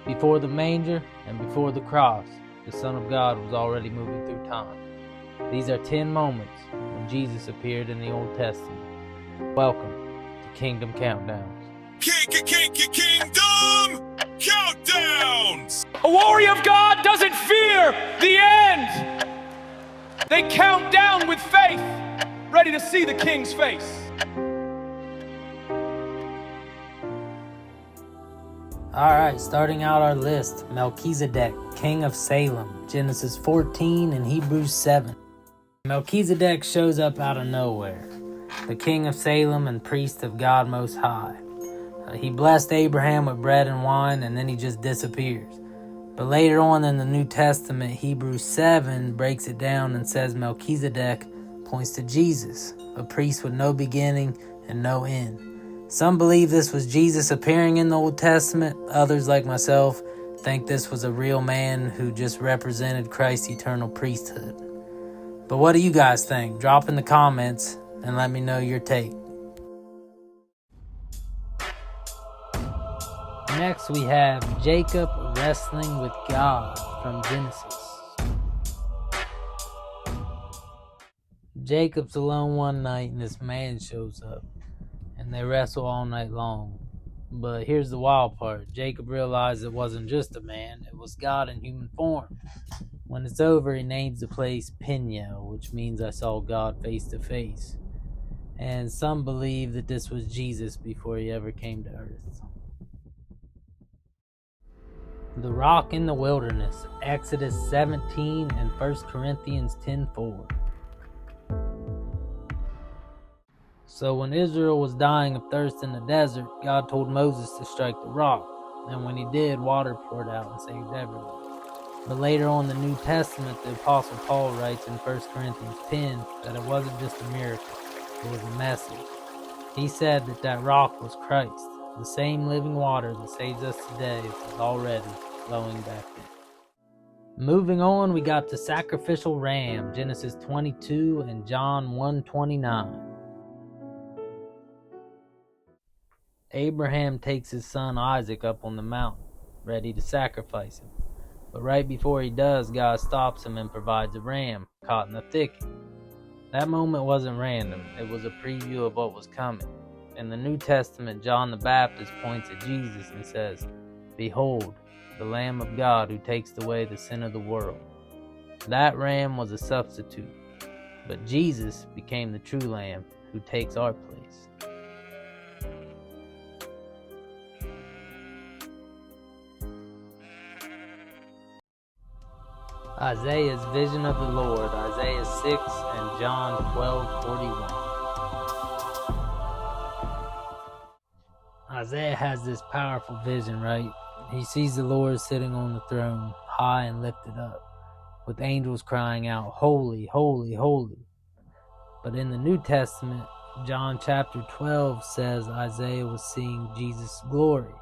Before the manger and before the cross, the Son of God was already moving through time. These are 10 moments when Jesus appeared in the Old Testament. Welcome to Kingdom Countdowns. Kingdom Countdowns! A warrior of God doesn't fear the end. They count down with faith, ready to see the King's face. Alright, starting out our list, Melchizedek, king of Salem, Genesis 14 and Hebrews 7. Melchizedek shows up out of nowhere, the king of Salem and priest of God Most High. He blessed Abraham with bread and wine, and then he just disappears. But later on in the New Testament, Hebrews 7 breaks it down and says Melchizedek points to Jesus, a priest with no beginning and no end. Some believe this was Jesus appearing in the Old Testament. Others, like myself, think this was a real man who just represented Christ's eternal priesthood. But what do you guys think? Drop in the comments and let me know your take. Next we have Jacob wrestling with God from Genesis. Jacob's alone one night and this man shows up, and they wrestle all night long. But here's the wild part. Jacob realized it wasn't just a man, it was God in human form. When it's over, he names the place Peniel, which means I saw God face to face. And some believe that this was Jesus before he ever came to earth. The rock in the wilderness, Exodus 17 and 1 Corinthians 10:4. So when Israel was dying of thirst in the desert, God told Moses to strike the rock. And when he did, water poured out and saved everyone. But later on in the New Testament, the Apostle Paul writes in 1 Corinthians 10 that it wasn't just a miracle, it was a message. He said that rock was Christ. The same living water that saves us today was already flowing back then. Moving on, we got the Sacrificial Ram, Genesis 22 and John 1:29. Abraham takes his son Isaac up on the mountain, ready to sacrifice him. But right before he does, God stops him and provides a ram caught in the thicket. That moment wasn't random, it was a preview of what was coming. In the New Testament, John the Baptist points at Jesus and says, "Behold, the Lamb of God who takes away the sin of the world." That ram was a substitute, but Jesus became the true lamb who takes our place. Isaiah's vision of the Lord, Isaiah 6 and John 12:41. Isaiah has this powerful vision, right? He sees the Lord sitting on the throne, high and lifted up, with angels crying out, "Holy, holy, holy." But in the New Testament, John chapter 12 says Isaiah was seeing Jesus' glory.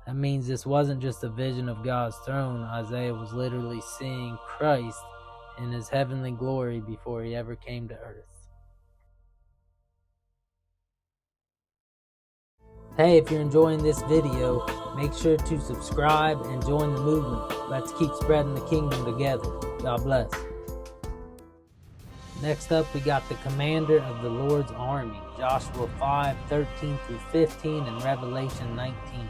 That means this wasn't just a vision of God's throne. Isaiah was literally seeing Christ in his heavenly glory before he ever came to earth. Hey, if you're enjoying this video, make sure to subscribe and join the movement. Let's keep spreading the kingdom together. God bless. Next up, we got the commander of the Lord's army, Joshua 5:13-15 and Revelation 19.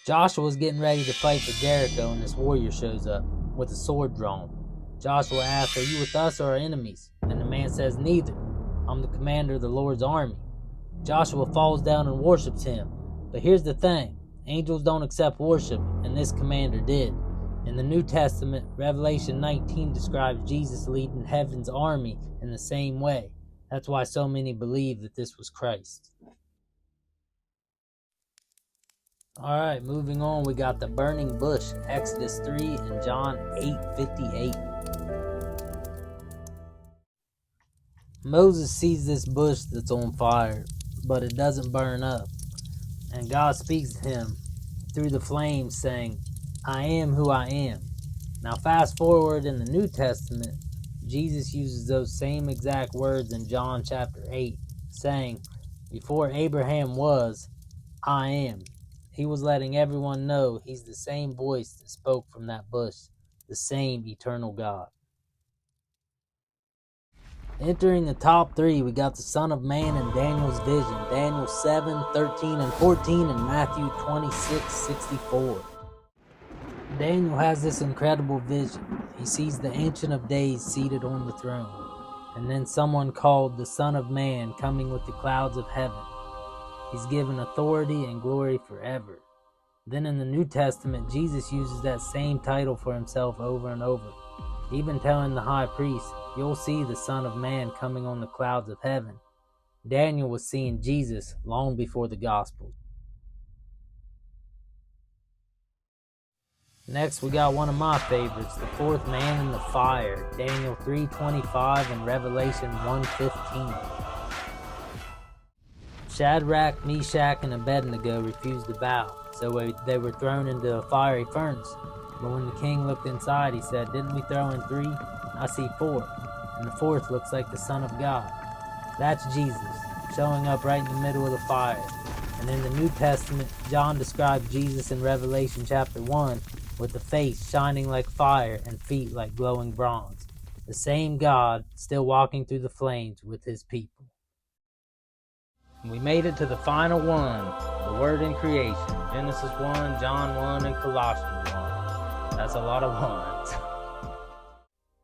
Joshua was getting ready to fight for Jericho, and this warrior shows up with a sword drawn. Joshua asks, "Are you with us or our enemies?" And the man says, "Neither. I'm the commander of the Lord's army." Joshua falls down and worships him. But here's the thing, angels don't accept worship, and this commander did. In the New Testament, Revelation 19 describes Jesus leading heaven's army in the same way. That's why so many believe that this was Christ. Alright, moving on, we got the burning bush, Exodus 3 and John 8:58. Moses sees this bush that's on fire, but it doesn't burn up. And God speaks to him through the flames saying, "I am who I am." Now fast forward in the New Testament, Jesus uses those same exact words in John chapter 8, saying, "Before Abraham was, I am." He was letting everyone know he's the same voice that spoke from that bush, the same eternal God. Entering the top 3, we got the Son of Man in Daniel's vision, Daniel 7, 13, and 14, and Matthew 26, 64. Daniel has this incredible vision. He sees the Ancient of Days seated on the throne, and then someone called the Son of Man coming with the clouds of heaven. He's given authority and glory forever. Then in the New Testament, Jesus uses that same title for himself over and over, even telling the high priest, "You'll see the Son of Man coming on the clouds of heaven." Daniel was seeing Jesus long before the Gospels. Next, we got one of my favorites, the fourth man in the fire, Daniel 3:25 and Revelation 1:15. Shadrach, Meshach, and Abednego refused to bow, so they were thrown into a fiery furnace. But when the king looked inside, he said, "Didn't we throw in 3? I see 4, and the 4th looks like the Son of God." That's Jesus, showing up right in the middle of the fire. And in the New Testament, John described Jesus in Revelation chapter 1 with a face shining like fire and feet like glowing bronze. The same God still walking through the flames with his people. And we made it to the final one, the Word in creation, Genesis 1, John 1, and Colossians 1. That's a lot of ones.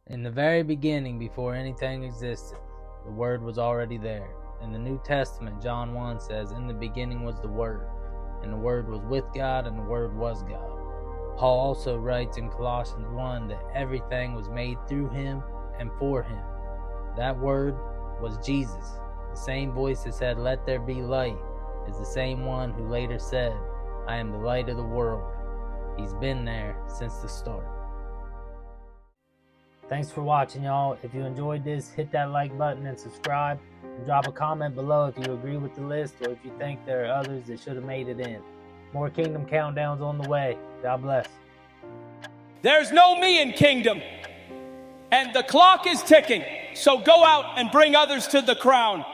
In the very beginning, before anything existed, the Word was already there. In the New Testament, John 1 says, "In the beginning was the Word, and the Word was with God, and the Word was God." Paul also writes in Colossians 1 that everything was made through him and for him. That Word was Jesus. The same voice that said, "Let there be light," is the same one who later said, "I am the light of the world." He's been there since the start. Thanks for watching, y'all. If you enjoyed this, hit that like button and subscribe. And drop a comment below if you agree with the list or if you think there are others that should have made it in. More Kingdom Countdowns on the way. God bless. There's no me in kingdom, and the clock is ticking. So go out and bring others to the crown.